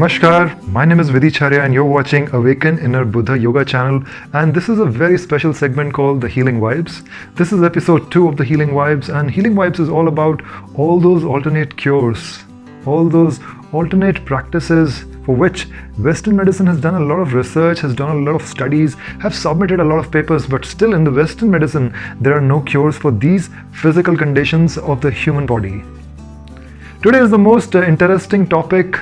Namaskar, my name is Vidhi and you're watching Awaken Inner Buddha Yoga channel, and this is a very special segment called the Healing Vibes. This is episode 2 of the Healing Vibes, and Healing Vibes is all about all those alternate cures, all those alternate practices for which Western medicine has done a lot of research, has done a lot of studies, have submitted a lot of papers, but still in the Western medicine there are no cures for these physical conditions of the human body. Today is the most interesting topic,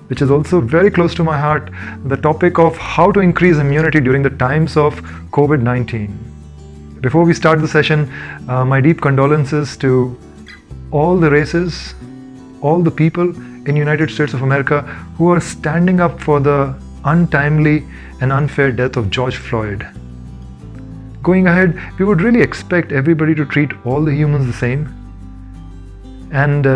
which is also very close to my heart, the topic of how to increase immunity during the times of COVID-19. Before we start the session, my deep condolences to all the races, all the people in United States of America who are standing up for the untimely and unfair death of George Floyd. Going ahead, we would really expect everybody to treat all the humans the same. And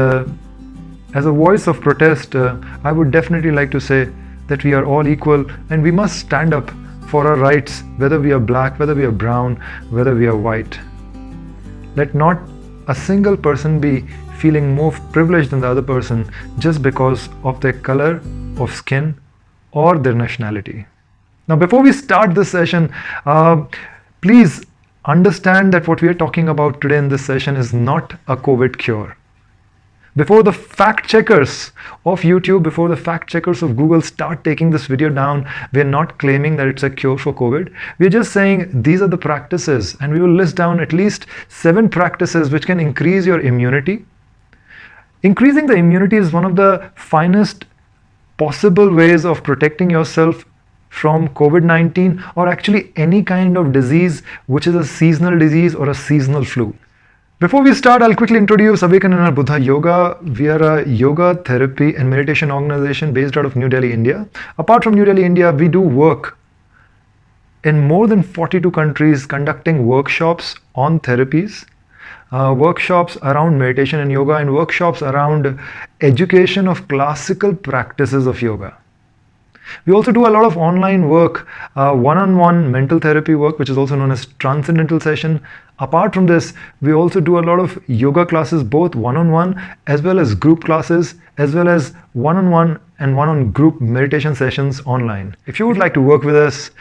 as a voice of protest, I would definitely like to say that we are all equal and we must stand up for our rights, whether we are black, whether we are brown, whether we are white. Let not a single person be feeling more privileged than the other person just because of their color of skin or their nationality. Now, before we start this session, please understand that what we are talking about today in this session is not a COVID cure. Before the fact checkers of YouTube, before the fact checkers of Google start taking this video down, we're not claiming that it's a cure for COVID. We're just saying these are the practices, and we will list down at least 7 practices which can increase your immunity. Increasing the immunity is one of the finest possible ways of protecting yourself from COVID-19 or actually any kind of disease which is a seasonal disease or a seasonal flu. Before we start, I'll quickly introduce Awaken Inner Buddha Yoga. We are a yoga, therapy and meditation organization based out of New Delhi, India. Apart from New Delhi, India, we do work in more than 42 countries conducting workshops on therapies, workshops around meditation and yoga, and workshops around education of classical practices of yoga. We also do a lot of online work, one-on-one mental therapy work, which is also known as transcendental session. Apart from this, we also do a lot of yoga classes, both one-on-one as well as group classes, as well as one-on-one and one-on-group meditation sessions online. If you would like to work with us,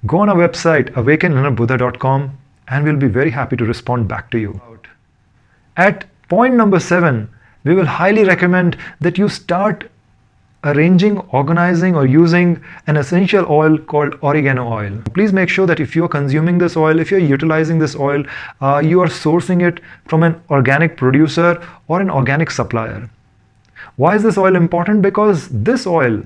go on our website, awakeninnerbuddha.com, and we'll be very happy to respond back to you. At point number 7, we will highly recommend that you start arranging, organizing or using an essential oil called oregano oil. Please make sure that if you are consuming this oil, if you're utilizing this oil, you are sourcing it from an organic producer or an organic supplier. Why is this oil important? Because this oil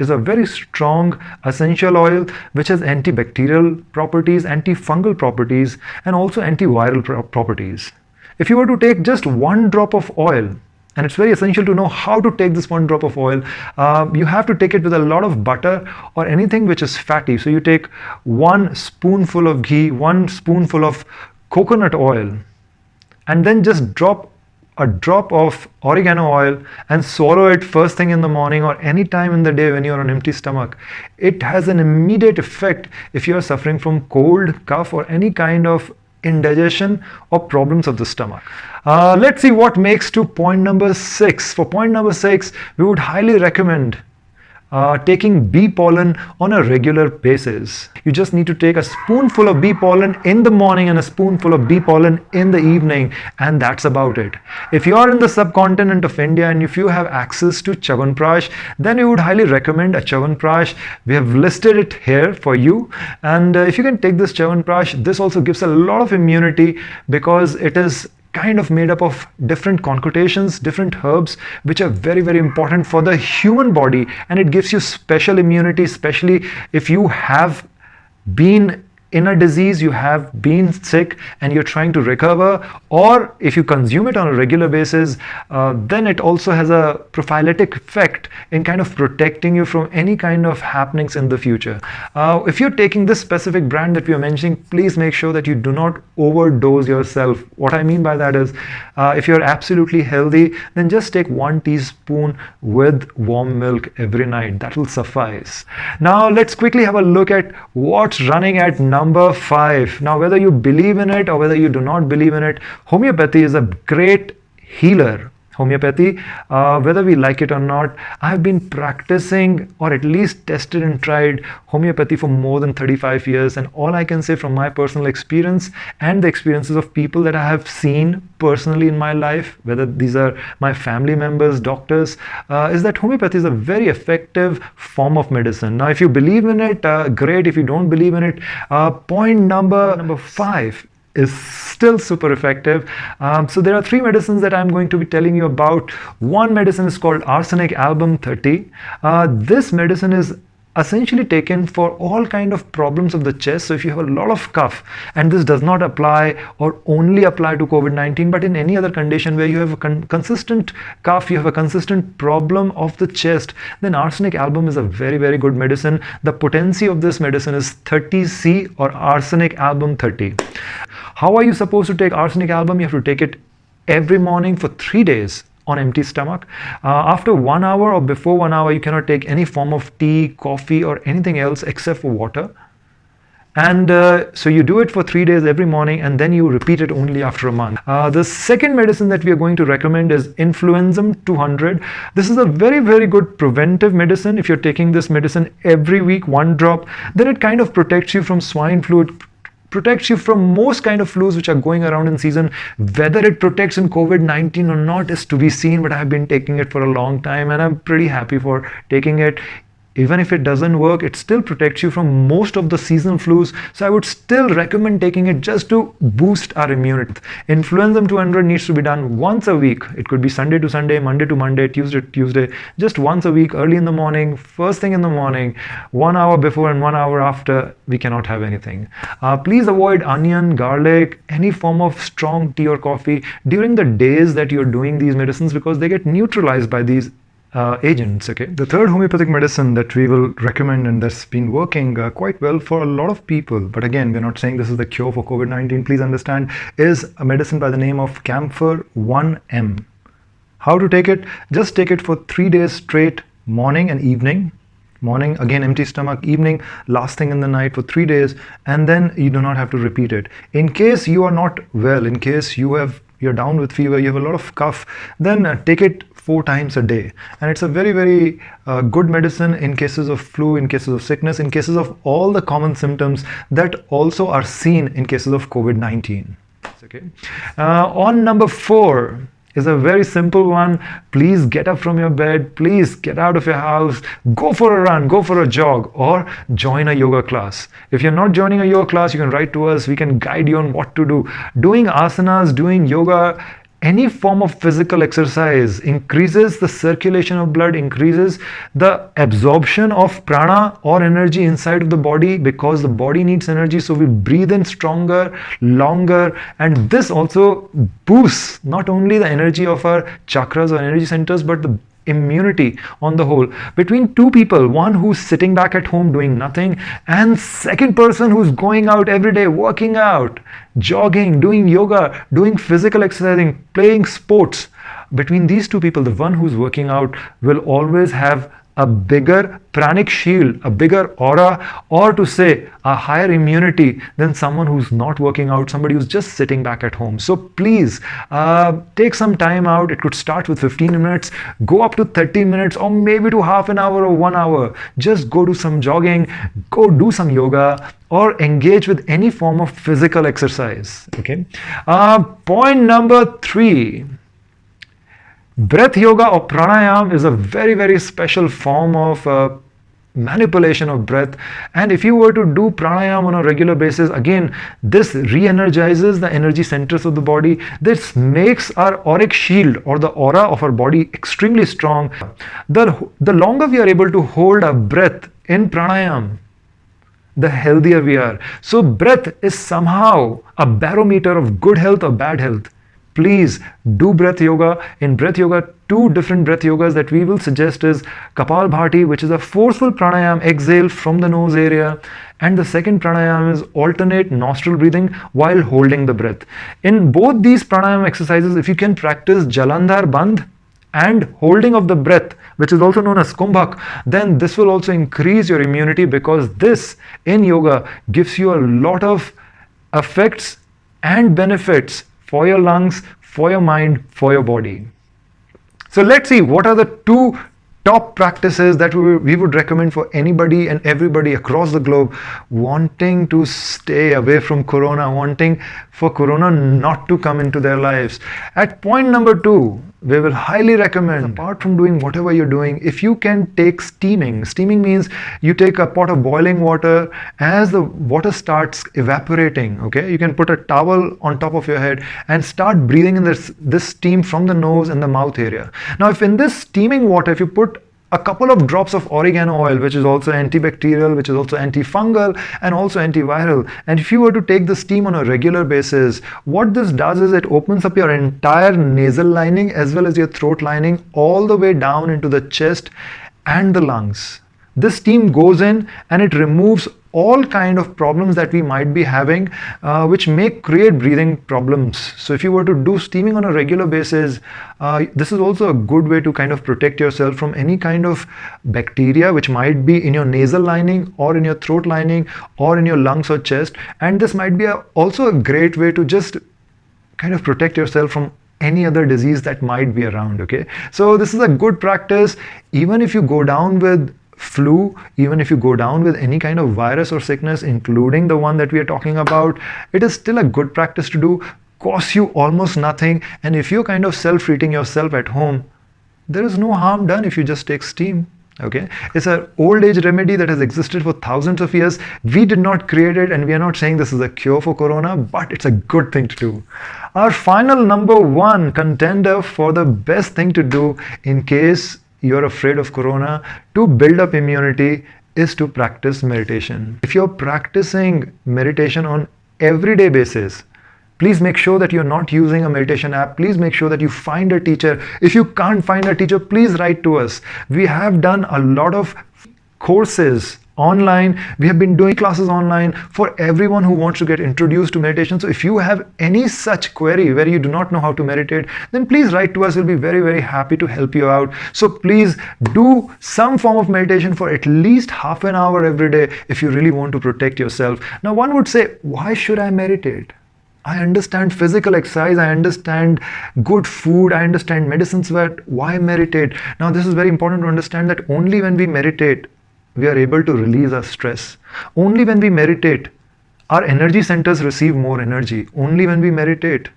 is a very strong essential oil which has antibacterial properties, antifungal properties and also antiviral properties. If you were to take just 1 drop of oil, and it's very essential to know how to take this 1 drop of oil. You have to take it with a lot of butter or anything which is fatty. So you take 1 spoonful of ghee, 1 spoonful of coconut oil, and then just drop a drop of oregano oil and swallow it first thing in the morning or any time in the day when you're on empty stomach. It has an immediate effect if you're suffering from cold, cough or any kind of indigestion or problems of the stomach. Let's see what makes to point number 6. For point number 6, we would highly recommend taking bee pollen on a regular basis. You just need to take a spoonful of bee pollen in the morning and a spoonful of bee pollen in the evening, and that's about it. If you are in the subcontinent of India and if you have access to Chyawanprash, then we would highly recommend a Chyawanprash. We have listed it here for you, and if you can take this Chyawanprash, this also gives a lot of immunity because it is kind of made up of different concoctations, different herbs, which are very, very important for the human body, and it gives you special immunity, especially if you have been in a disease, you have been sick and you're trying to recover, or if you consume it on a regular basis, then it also has a prophylactic effect in kind of protecting you from any kind of happenings in the future. If you're taking this specific brand that we are mentioning, please make sure that you do not overdose yourself. What I mean by that is, if you're absolutely healthy, then just take 1 teaspoon with warm milk every night. That will suffice. Now let's quickly have a look at what's running at number 5. Now, whether you believe in it or whether you do not believe in it, homeopathy is a great healer. homeopathy. Whether we like it or not, I've been practicing or at least tested and tried homeopathy for more than 35 years, and all I can say from my personal experience and the experiences of people that I have seen personally in my life, whether these are my family members, doctors, is that homeopathy is a very effective form of medicine. Now, if you believe in it, great. If you don't believe in it, point number 5 is still super effective. So there are 3 medicines that I'm going to be telling you about. One medicine is called arsenic album 30. This medicine is essentially taken for all kind of problems of the chest. So if you have a lot of cough, and this does not apply or only apply to COVID-19, but in any other condition where you have a consistent cough, you have a consistent problem of the chest, then arsenic album is a very, very good medicine. The potency of this medicine is 30C, or arsenic album 30. How are you supposed to take arsenic album? You have to take it every morning for 3 days on empty stomach. After 1 hour or before 1 hour, you cannot take any form of tea, coffee, or anything else except for water. And so you do it for 3 days every morning, and then you repeat it only after a month. The second medicine that we are going to recommend is Influenzum 200. This is a very, very good preventive medicine. If you're taking this medicine every week, 1 drop, then it kind of protects you from swine flu. It protects you from most kind of flus which are going around in season. Whether it protects in COVID-19 or not is to be seen, but I've been taking it for a long time and I'm pretty happy for taking it. Even if it doesn't work, it still protects you from most of the seasonal flus. So I would still recommend taking it just to boost our immunity. Influenzum 200 needs to be done once a week. It could be Sunday to Sunday, Monday to Monday, Tuesday to Tuesday, just once a week, early in the morning, first thing in the morning, 1 hour before and 1 hour after. We cannot have anything. Please avoid onion, garlic, any form of strong tea or coffee during the days that you're doing these medicines, because they get neutralized by these agents. Okay, the third homeopathic medicine that we will recommend, and that's been working quite well for a lot of people, but again, we're not saying this is the cure for COVID-19, please understand, is a medicine by the name of Camphor 1M. How to take it? Just take it for 3 days straight, morning and evening. Morning, again empty stomach, evening, last thing in the night for 3 days, and then you do not have to repeat it. In case you are not well, in case you're down with fever, you have a lot of cough, then take it 4 times a day. And it's a very, very good medicine in cases of flu, in cases of sickness, in cases of all the common symptoms that also are seen in cases of COVID-19. Okay. On number 4 is a very simple one. Please get up from your bed, please get out of your house, go for a run, go for a jog, or join a yoga class. If you're not joining a yoga class, you can write to us, we can guide you on what to do. Doing asanas, doing yoga, any form of physical exercise increases the circulation of blood, increases the absorption of prana or energy inside of the body, because the body needs energy. So we breathe in stronger, longer, and this also boosts not only the energy of our chakras or energy centers, but the immunity on the whole. Between 2 people, one who's sitting back at home doing nothing, and second person who's going out every day, working out, jogging, doing yoga, doing physical exercising, playing sports, between these 2 people, the one who's working out will always have a bigger pranic shield, a bigger aura, or to say a higher immunity than someone who's not working out, somebody who's just sitting back at home. So please take some time out. It could start with 15 minutes, go up to 30 minutes, or maybe to half an hour or 1 hour. Just go do some jogging, go do some yoga, or engage with any form of physical exercise. Okay. Point number 3. Breath yoga or pranayam is a very, very special form of manipulation of breath. And if you were to do pranayam on a regular basis, again, this re-energizes the energy centers of the body. This makes our auric shield or the aura of our body extremely strong. The longer we are able to hold our breath in pranayam, the healthier we are. So breath is somehow a barometer of good health or bad health. Please do breath yoga. In breath yoga, 2 different breath yogas that we will suggest is Kapalbhati, which is a forceful pranayam, exhale from the nose area, and the second pranayam is alternate nostril breathing while holding the breath. In both these pranayam exercises, if you can practice Jalandhar Bandh and holding of the breath, which is also known as Kumbhak, then this will also increase your immunity, because this in yoga gives you a lot of effects and benefits for your lungs, for your mind, for your body. So let's see what are the two top practices that we would recommend for anybody and everybody across the globe wanting to stay away from corona, wanting for corona not to come into their lives. At point number 2, we will highly recommend, apart from doing whatever you're doing, if you can take steaming. Steaming means you take a pot of boiling water. As the water starts evaporating, okay, you can put a towel on top of your head and start breathing in this steam from the nose and the mouth area. Now, if in this steaming water, if you put a couple of drops of oregano oil, which is also antibacterial, which is also antifungal and also antiviral, and if you were to take the steam on a regular basis, what this does is it opens up your entire nasal lining as well as your throat lining all the way down into the chest and the lungs. This steam goes in and it removes all kind of problems that we might be having, which may create breathing problems. So if you were to do steaming on a regular basis, this is also a good way to kind of protect yourself from any kind of bacteria which might be in your nasal lining or in your throat lining or in your lungs or chest. And this might be also a great way to just kind of protect yourself from any other disease that might be around. Okay, so this is a good practice. Even if you go down with flu, even if you go down with any kind of virus or sickness, including the one that we are talking about, it is still a good practice to do, costs you almost nothing, and if you're kind of self-treating yourself at home, there is no harm done if you just take steam. Okay, it's an old age remedy that has existed for thousands of years. We did not create it, and we are not saying this is a cure for corona, but it's a good thing to do. Our final number 1 contender for the best thing to do in case you're afraid of corona to build up immunity is to practice meditation. If you're practicing meditation on everyday basis, please make sure that you're not using a meditation app. Please make sure that you find a teacher. If you can't find a teacher, please write to us. We have done a lot of courses online. We have been doing classes online for everyone who wants to get introduced to meditation. So if you have any such query where you do not know how to meditate, then please write to us. We'll be very, very happy to help you out. So please do some form of meditation for at least half an hour every day if you really want to protect yourself. Now, one would say, why should I meditate? I understand physical exercise, I understand good food, I understand medicines, but why meditate? Now, this is very important to understand that only when we meditate, we are able to release our stress. Only when we meditate, our energy centers receive more energy. Only when we meditate,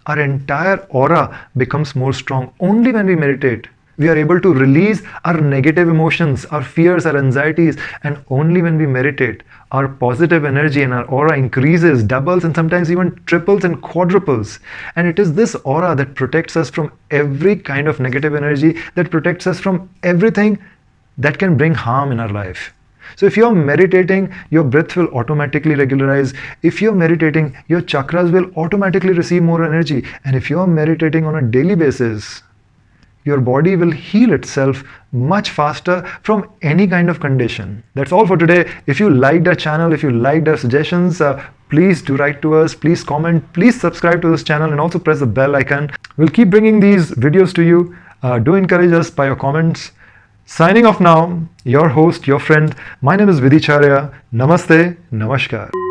our entire aura becomes more strong. Only when we meditate, we are able to release our negative emotions, our fears, our anxieties, and only when we meditate, our positive energy and our aura increases, doubles, and sometimes even triples and quadruples. And it is this aura that protects us from every kind of negative energy, that protects us from everything that can bring harm in our life. So if you're meditating, your breath will automatically regularize. If you're meditating, your chakras will automatically receive more energy. And if you're meditating on a daily basis, your body will heal itself much faster from any kind of condition. That's all for today. If you liked our channel, if you liked our suggestions, please do write to us, please comment, please subscribe to this channel and also press the bell icon. We'll keep bringing these videos to you. Do encourage us by your comments. Signing off now, your host, your friend. My name is Vidhi. Namaste, namaskar.